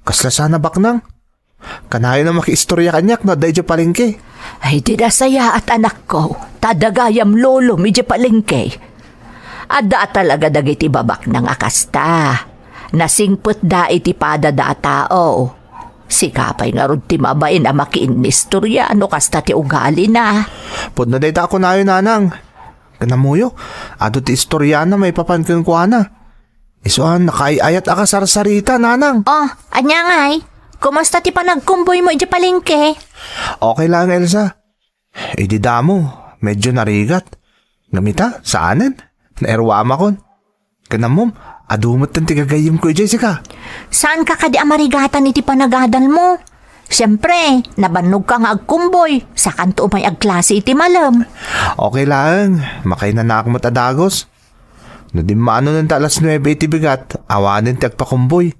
Kaslasana baknang. Kanayo na makiistorya kanyak no, dahil palengke. Ay, di na saya at anak ko. Tadagayam lolo, medyo palengke. Ada talaga dagiti babak ng akasta. Nasingput da iti pada da tao. Sikapay nga ron ti mabain na makiinistorya no kasta ti ugali na. Pud na dahil ako nayo nanang. Kanamuyo, ato ti istorya na may papankin ko na. Isuan, nakaayat aka sarsarita nanang. Oh, anya ngay. Kumusta ti panagkumboy mo iti palengke? Okay lang, Elsa. Di damo, medyo narigat. Ngamita, saanan? Naerwama kon. Kanamom, adumot ng tigagayim ko, Jessica. Saan ka kadi amarigatan iti panagadal mo? Siyempre, nabanog ka nga agkumboy. Sa kanto may agklase iti malam. Okay lang, makay na ako matadagos. No di maano ng talas 9 iti bigat, awanin ti agpakumboy.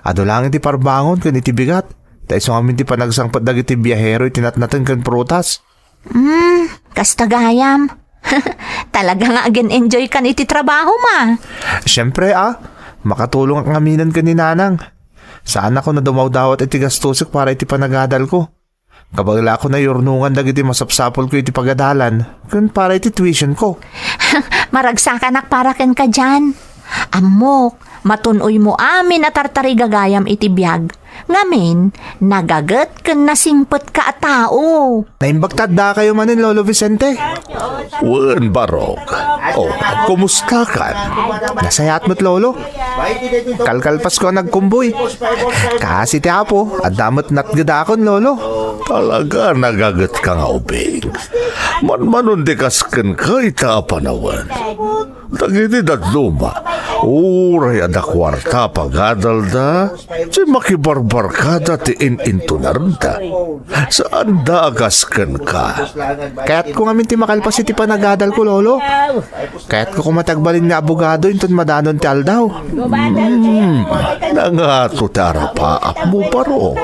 Ado lang iti parbangon kan iti bigat. Tayo sa amin ti panagsangpat dagiti biyahero itinatnatan kan prutas. Kastagayam. Talaga nga agin-enjoy kan iti trabaho ma. Siyempre makatulong ang aminan ka ni nanang. Saan ako na dumaw-dawat iti gastusik para iti panagadal ko. Kabagla ko na yurnungan dagiti masapsapol ko iti pagadalan. Kun para iti tuition ko. Maragsakanak para ken ka dyan. Amok, matunoy mo amin at tartari gagayam iti biyag. Ngamin, nagagat ken nasingpet ka a tao. Naimbagtad da kayo manin, Lolo Vicente. Wen barok. Oh, kumusta ka? Nasayat mo't, Lolo. Kalkalpas ko nagkumboy. Kasi ti apo, at damot natgadakon, Lolo. Talaga nagagat ka nga ubing. Man kasken ka ita panawan. Dagiti datluma. Uray ada kwarta pagadal da. Si makibarbar ka da ti in-into na rin da. Saan da kasken ka? Kaya't ko ngamin ti makalpas iti panagadal ko, Lolo. Kaya't ko kumatagbalin nga abogado inton madanon ti aldaw. Nangato ti arapaap mo paro.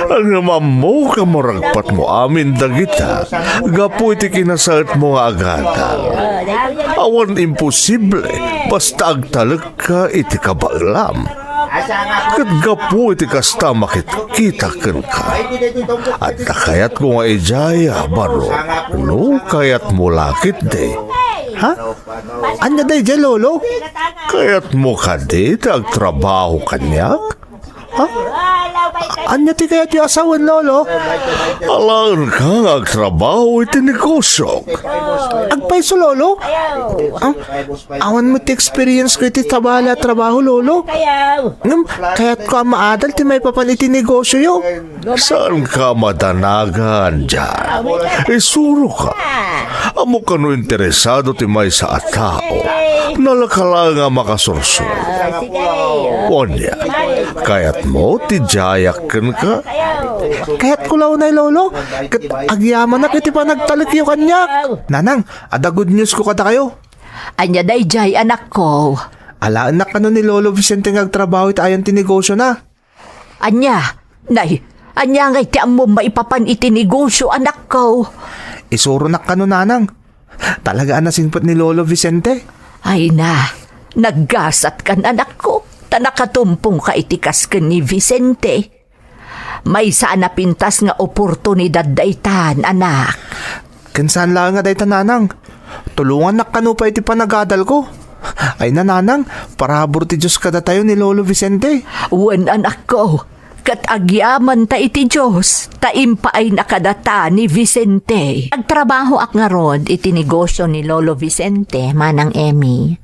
Ang naman mo kamuragpat mo amin dagita. Gapu iti kinasait mo nga agadal. Awan imposible. Basta agtalag ka iti kabaglam. Kat gapu iti kasta makikita ken ka. At nakayat ko nga ijaya baro. No kayat mo lakit de. Ha? Anya day dyan, Lolo? Kayat mo ka de agtrabaho kanyak. Ha? Anya ti kaya ti asawan, Lolo? Alangan ka nga agtrabaho iti negosyo. Agpaiso, Lolo? Awan mo ti experience ko iti tabala trabaho, Lolo? Kaya't ko ang maadal ti may papan iti negosyo yo. Saan ka madanagan dyan? Isuro ka. Amo ka no interesado ti may sa atao. Nalakala nga makasurso. Onya, kayat mo ti jayaken ka? Kaya't kulaw na, Lolo. Kat agyaman na kiti pa nagtalik yung kanyak. Nanang, ada good news ko kada kayo. Anya day jay anak ko. Alaan na kano ni Lolo Vicente ngagtrabaho iti ayan ti negosyo na. Anya, nay, anya ngay ti mo maipapan iti negosyo anak ko. Isuro na kano nanang. Talaga nasingpot ni Lolo Vicente. Ay na, naggasat kan anak ko. Tanakatumpong ka itikas ka ni Vicente. May saan na pintas nga oportunidad daytan, anak. Kansan lang nga daytan nanang. Tulungan na kano pa iti panagadal ko. Ay nananang, parabor ti Diyos kada tayo ni Lolo Vicente. Wen anak ko, kat agyaman ta iti Diyos, taimpa ay nakadata ni Vicente. Agtrabaho ak nga rod iti negosyo ni Lolo Vicente, manang Emmy.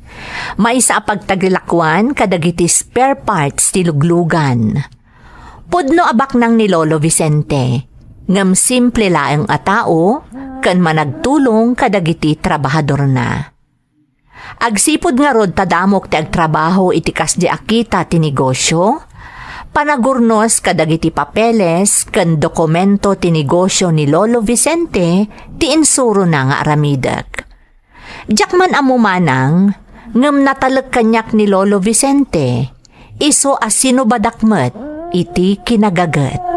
May sa pagtagilakwan kadagiti spare parts ti luglugan. Pudno abak nang ni Lolo Vicente, ngam simple laeng a tao, kan managtulong kadagiti trabahador na. Agsipod nga rod tadamok ti agtrabaho iti kasdi akita ti negosyo, panagurnos kadagiti papeles ken dokumento ti negosyo ni Lolo Vicente ti insuro na nga aramidak. Jakman amumanang ngem nataleg kanyak ni Lolo Vicente, iso asino badakmet iti kinagaget.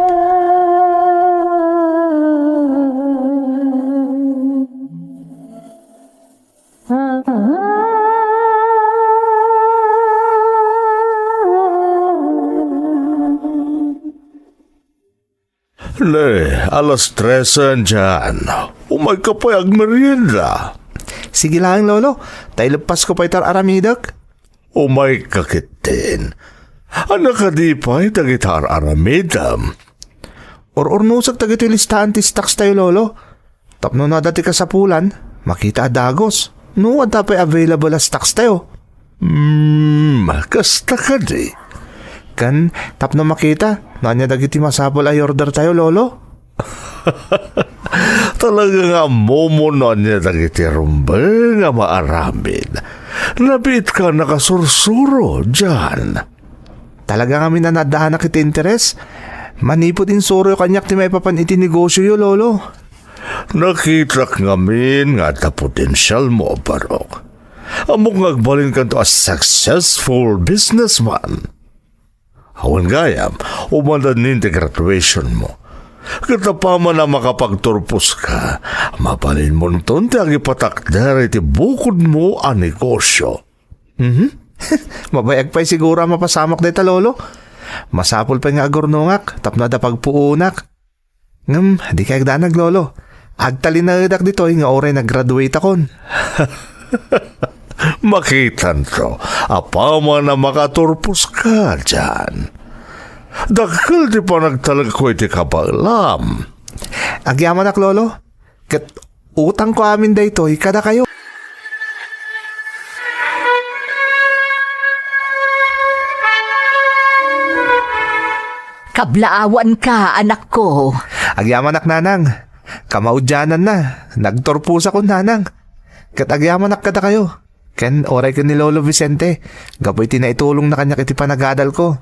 Ne, alas 13 dyan. Umay ka pa yung merienda. Sige lang, lolo. Tayo lepas ko pa itar aramidak. Umay kakitin. Anak ka di pa itagitar aramidam. Or-ornusak tagito yung listahan ti stocks tayo, lolo. Tapno na dati ka sa pulan, makita adagos. No, at tapay available as stocks tayo. Kasta ka di. Kan, tapno makita, nanya dagiti masapol ay order tayo, lolo. Talaga nga momo na niya dagiti rumbe nga maaramin. Nabit ka nakasursuro dyan. Talaga kami na nadahan na kita interes. Manipot in soro kanyak ti may papan iti negosyo yo, lolo. Nakita ngamin nga ta potensyal mo, Barok. Amok ngagbalin ka to a successful businessman. Awan gayam, umandan ninti graduation mo. Katapama na makapagturpos ka, mapalin mo nton ti ang ipatakder iti bukod mo ang negosyo. Mabayag pa'y siguro mapasamak deta, lolo. Masapol pa nga agornongak, tapno da pagpuunak. Di kaya agdanag, lolo. Agtalin na edak dito, nga oray nag-graduate akon. Makitan to, apama na makaturpos ka dyan. Dakil di pa nagtalag ko iti kapalam. Agyaman ak, lolo. Kat utang ko amin da ito, kada kayo. Kablaawan ka, anak ko. Agyaman ak, nanang. Kamaudyanan na. Nagtorpusa ko, nanang. Kat agyaman ak kada kayo. Ken oray ko ni Lolo Vicente. Gapoy tinaitulong na kanya kiti panagadal ko.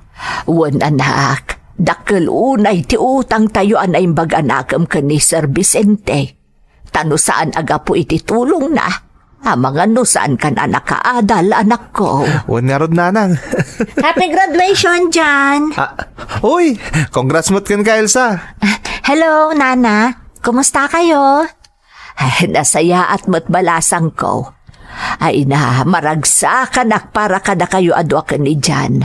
Wan anak, dakkel unay ti utang tayo anay baganakam ka ni Sir Vicente. Tano saan aga po iti tulong na. Mga no saan kan anak kaadal, anak ko. Wan nga rod, nanang. Happy graduation, John! Uy, congrats mo't kan ka, Elsa. Hello, Nana. Kumusta kayo? Ay, nasaya at matbalasang ko. Ay na, maragsa kanak para kada kayo adwa ka ni Jan.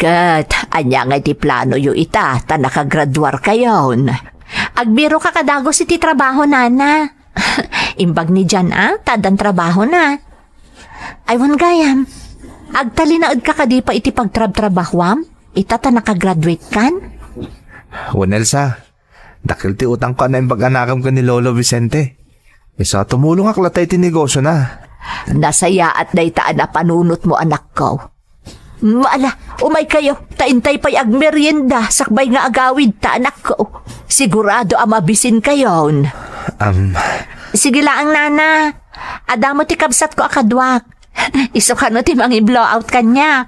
Kat, anya nga iti plano yu ita, ta nakagraduar kayon. Agbiro ka kadagos iti trabaho, Nana. Imbag ni Jan, tadan trabaho na. Aywan gayam, agtalinaad ka kadi pa iti pagtrab-trabahwam? Ita ta nakagraduate kan? Wan, Elsa. Dakil ti utang ko na yung pag-anakam ko ni Lolo Vicente. Isa tumulong aklatay ti negosyo na. Nasaya at daytaan na panunot mo, anak ko. Maala, umay kayo, taintay pa'y agmerienda, sakbay nga agawid ta, anak ko. Sigurado amabisin kayon. Sige lang, Nana. Adamo ti kabsat ko akadwak. Iso ka no ti mangi blowout kanya.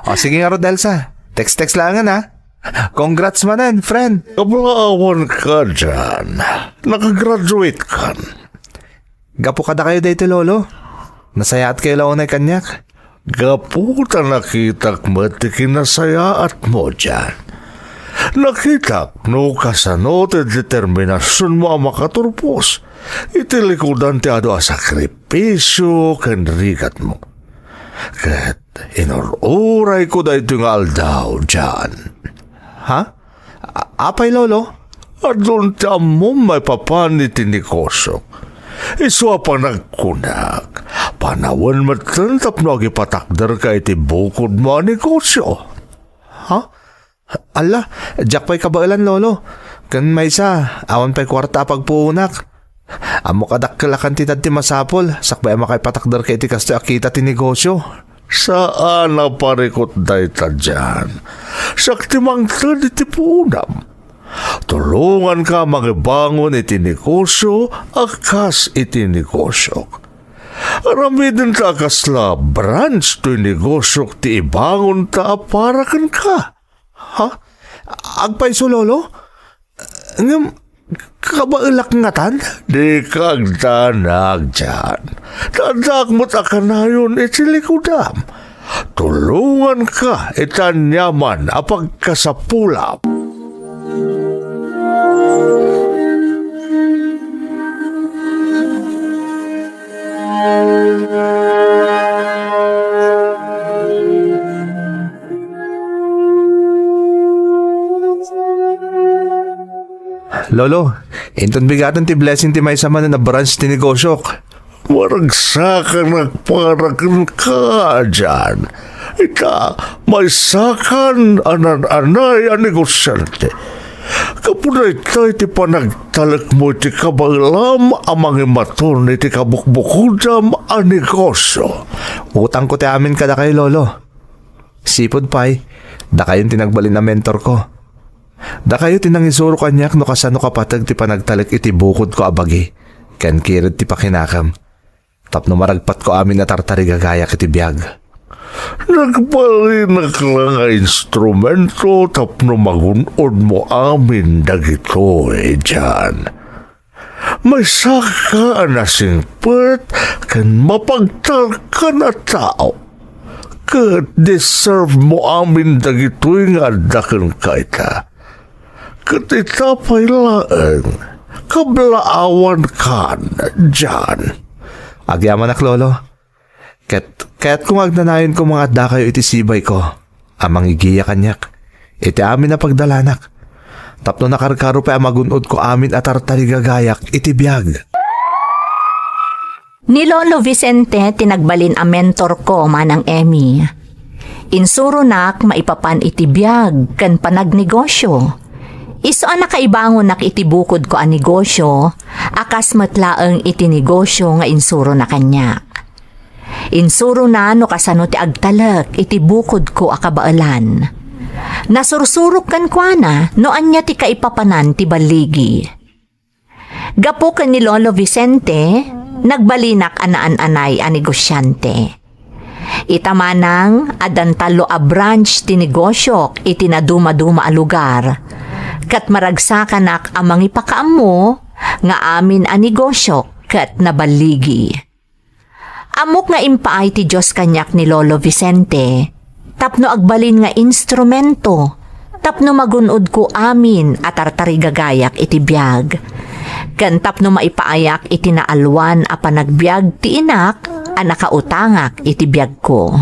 O sige nga, Rodelsa. Text-text lang ha. Congrats manan, friend. Kablaawan ka dyan. Nakagraduate ka. Gapo kada kayo dito, Lolo. Nasaya at kayo launay kanyak. Gaputa nakitak mati kinasayaat mo dyan. Nakitak no kasano ti determinasyon mo ang makaturpos. Itilikodan ti ado a sakripisyo kanrigat mo. Kat inururay ko da ito nga aldaw dyan. Ha? Apay, Lolo? Adun ti amom may papanit ti negosyo. Iswa pa nagkunak. Panawan matantap no agipatakder ka iti bukod mo ang negosyo. Ha? Ala, jak pa'y kabailan, Lolo. Kan may isa, awan pa'y kwarta pagpuunak. Amo kadakkilakan ti ti masapol, sakbay makay patakder ka iti kasto akita ti negosyo. Saan na parikot day ta dyan? Sakti mang iti punam. Tulungan ka magibangon iti negosyo, akas iti negosyo. Aramidin ta kasla branch to negosyo ti ibangon ta para kan ka. Ha? Agpay so, Lolo? Ngam, kabailak nga tan? Di kag danag dyan. Tadak mo't akanayon itilikudam. Tulungan ka itanyaman apag kasapulap. Lolo, inton bigatan ti blessing ti may sama na branch ti negosyok. Maragsakan nagparakan ka dyan. Ika, may sakan anan-anay ang negosyante. Kapunay tayo ti panagtalak mo ti kabalam amang imaton ti kabukbukudam ang negosyo. Utang ko ti amin kada kay Lolo. Sipod pay, da kayon tinagbalin na mentor ko. Da kayo tinangisuro kanyak no kasano kapatag ti panagtalak iti bukod ko abagi. Ken kirid ti pakinakam. Tapno maragpat ko amin na tartarigagaya kiti biyag. Nagbalinak lang nga instrumento tapno magunod mo amin dagito dyan. May saka na singpet kan mapagtalka na tao. Kat deserve mo amin dagito'y nga dakan kaita. Kat itapay laan, kablaawan kan dyan. Agyaman ak Lolo. Kaya't kung agnanayon ko mga adda kayo iti sibay ko, amang igiya kanyak, iti amin na pagdalanak. Tapno nakarkaro pa magunod ko amin at tartarigagayak iti biyag. Ni Lolo Vicente tinagbalin a mentor ko manang Emmy. Insuro nak maipapan iti biyag kan panagnegosyo. Iso ang nakaibangon nak iti bukod ko ang negosyo, akas matlaang iti negosyo nga insuro na kanya. Insuro na no kasano ti agtalak iti bukod ko akabaalan. Nasursurok kan kuana no anya ti kaipapanan ti baligi. Gapo kan ni Lolo Vicente, nagbalinak anaan-anay a negosyante. Itamanang adantalo a branch ti negosyo iti naduma-duma a lugar. Kat maragsakan amang ipakaam mo nga amin a negosyo kat nabaligi. Amok nga impaay ti Diyos kanyak ni Lolo Vicente, tapno agbalin nga instrumento, tapno magunod ko amin at tartarigagayak iti biyag. Kan tapno maipaayak iti naalwan a panagbiag ti inak a nakautangak iti biyag ko.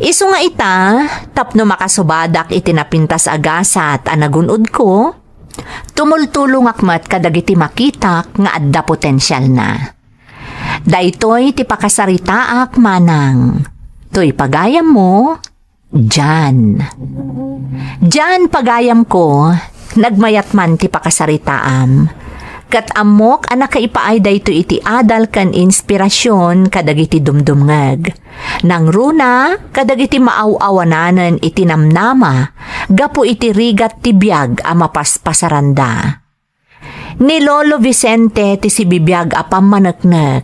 Isu nga ita, tapno makasubadak iti napintas agasat a nagunod ko, tumultulong akmat kadagiti makitak nga adda potensyal na. Daytoy ti pakasaritaak manang, to'y pagayam mo, Jan. Jan pagayam ko, nagmayat man ti pakasaritaam. Kat amok anak kaipaay dayto iti adal kan inspirasyon kadagiti dumdumngag. Nang runa kadagiti maaw-awananan iti namnama, gapo iti rigat ti biyag a mapaspasaranda. Ni Lolo Vicente ti si bibiyag a pamanaknek,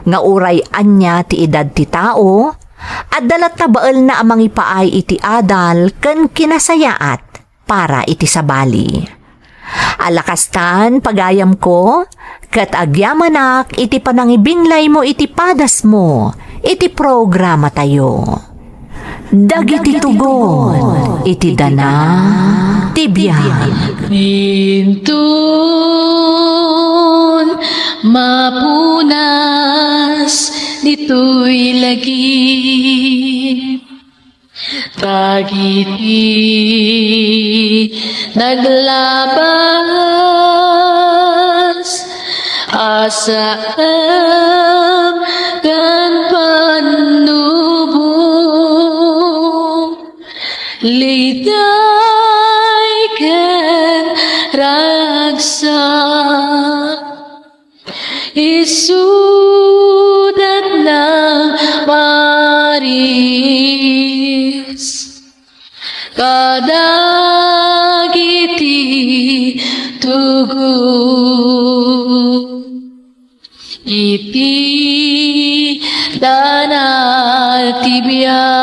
nga uray anya ti edad ti tao, at dalat tabaal na amang ipaay iti adal kan kinasayaat para iti sabali. Alakastan pagayam ko, kat agyamanak iti panangibinlay mo iti padas mo, iti programa tayo. Dagiti tugon, iti dana, tibiyag. Intun mapunas dito'y lagi. Dagiti naglabas asam kan panubong liday ken ragsak isudat ng maris kadagiti tugu iti danal tibiyag.